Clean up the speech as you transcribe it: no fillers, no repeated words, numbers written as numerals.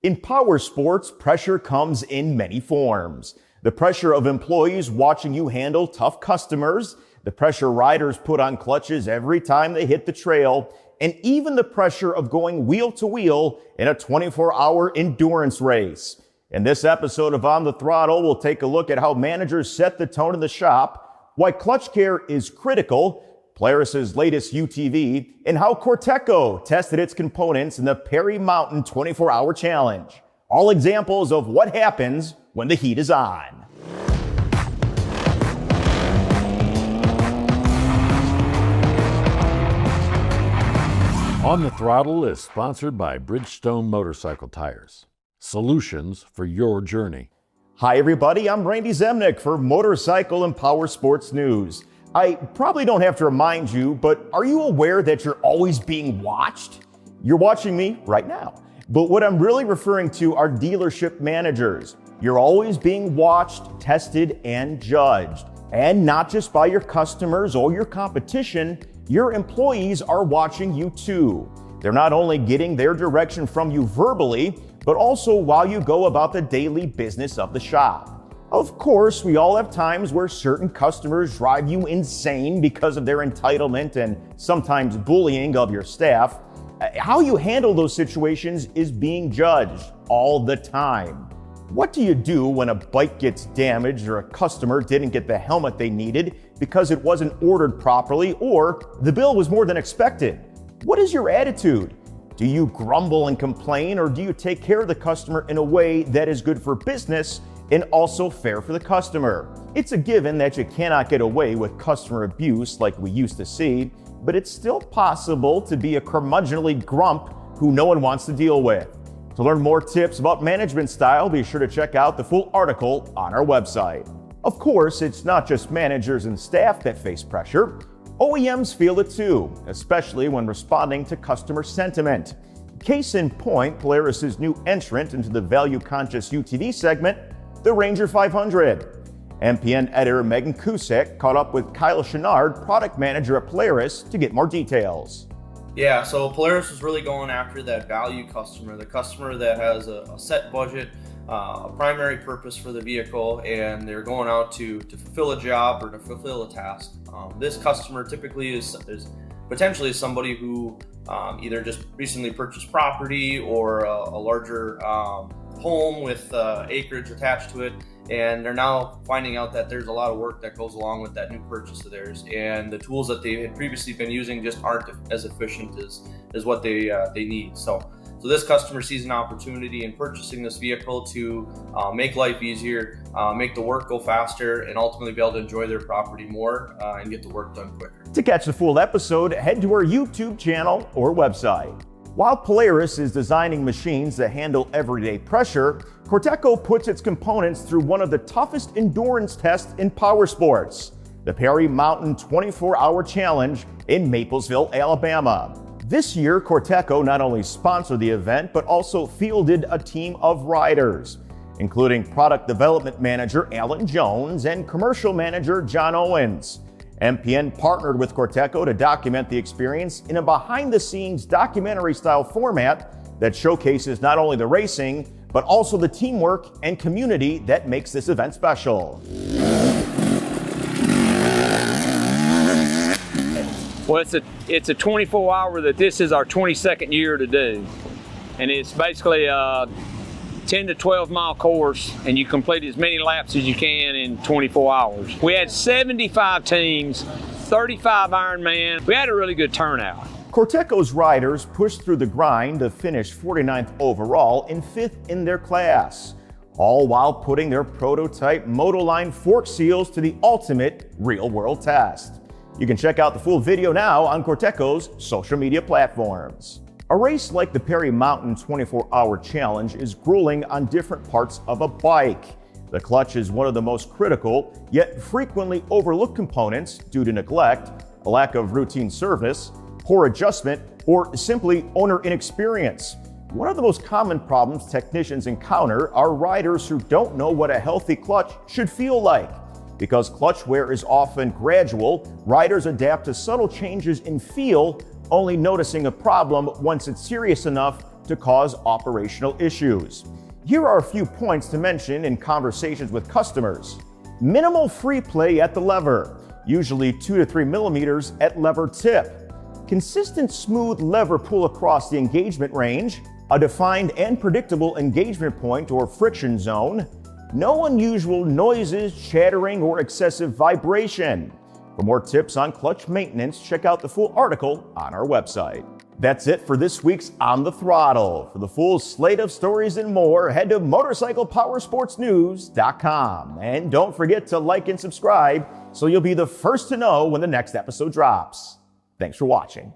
In power sports, pressure comes in many forms. The pressure of employees watching you handle tough customers, the pressure riders put on clutches every time they hit the trail, and even the pressure of going wheel to wheel in a 24-hour endurance race. In this episode of On the Throttle, we'll take a look at how managers set the tone in the shop, why clutch care is critical, Polaris' latest UTV, and how Corteco tested its components in the Perry Mountain 24-Hour Challenge. All examples of what happens when the heat is on. On the Throttle is sponsored by Bridgestone Motorcycle Tires. Solutions for your journey. Hi everybody, I'm Randy Zemnick for Motorcycle and Power Sports News. I probably don't have to remind you, but are you aware that you're always being watched? You're watching me right now. But what I'm really referring to are dealership managers. You're always being watched, tested, and judged. And not just by your customers or your competition, your employees are watching you too. They're not only getting their direction from you verbally, but also while you go about the daily business of the shop. Of course, we all have times where certain customers drive you insane because of their entitlement and sometimes bullying of your staff. How you handle those situations is being judged all the time. What do you do when a bike gets damaged or a customer didn't get the helmet they needed because it wasn't ordered properly or the bill was more than expected? What is your attitude? Do you grumble and complain, or do you take care of the customer in a way that is good for business and also fair for the customer? It's a given that you cannot get away with customer abuse like we used to see, but it's still possible to be a curmudgeonly grump who no one wants to deal with. To learn more tips about management style, be sure to check out the full article on our website. Of course, it's not just managers and staff that face pressure. OEMs feel it too, especially when responding to customer sentiment. Case in point, Polaris' new entrant into the value-conscious UTV segment, the Ranger 500. MPN editor Megan Cusick caught up with Kyle Chenard, product manager at Polaris, to get more details. Yeah, so Polaris is really going after that value customer, the customer that has a set budget, a primary purpose for the vehicle, and they're going out to fulfill a job or to fulfill a task. This customer typically is potentially somebody who either just recently purchased property or a larger home with acreage attached to it, and they're now finding out that there's a lot of work that goes along with that new purchase of theirs, and the tools that they had previously been using just aren't as efficient as what they need. So this customer sees an opportunity in purchasing this vehicle to make life easier, make the work go faster, and ultimately be able to enjoy their property more and get the work done quicker. To catch the full episode, head to our YouTube channel or website. While Polaris is designing machines that handle everyday pressure, Corteco puts its components through one of the toughest endurance tests in power sports, the Perry Mountain 24-Hour Challenge in Maplesville, Alabama. This year, Corteco not only sponsored the event, but also fielded a team of riders, including product development manager Alan Jones and commercial manager John Owens. MPN partnered with Corteco to document the experience in a behind-the-scenes documentary-style format that showcases not only the racing, but also the teamwork and community that makes this event special. Well, it's a 24-hour that this is our 22nd year to do, and it's basically a 10 to 12 mile course, and you complete as many laps as you can in 24 hours. We had 75 teams, 35 Ironman. We had a really good turnout. Corteco's riders pushed through the grind to finish 49th overall and 5th in their class, all while putting their prototype Motoline fork seals to the ultimate real-world test. You can check out the full video now on Corteco's social media platforms. A race like the Perry Mountain 24-Hour Challenge is grueling on different parts of a bike. The clutch is one of the most critical, yet frequently overlooked components due to neglect, a lack of routine service, poor adjustment, or simply owner inexperience. One of the most common problems technicians encounter are riders who don't know what a healthy clutch should feel like. Because clutch wear is often gradual, riders adapt to subtle changes in feel, only noticing a problem once it's serious enough to cause operational issues. Here are a few points to mention in conversations with customers. Minimal free play at the lever, usually 2 to 3 millimeters at lever tip. Consistent smooth lever pull across the engagement range, a defined and predictable engagement point or friction zone, no unusual noises, chattering, or excessive vibration. For more tips on clutch maintenance, check out the full article on our website. That's it for this week's On the Throttle. For the full slate of stories and more, head to motorcyclepowersportsnews.com. And don't forget to like and subscribe so you'll be the first to know when the next episode drops. Thanks for watching.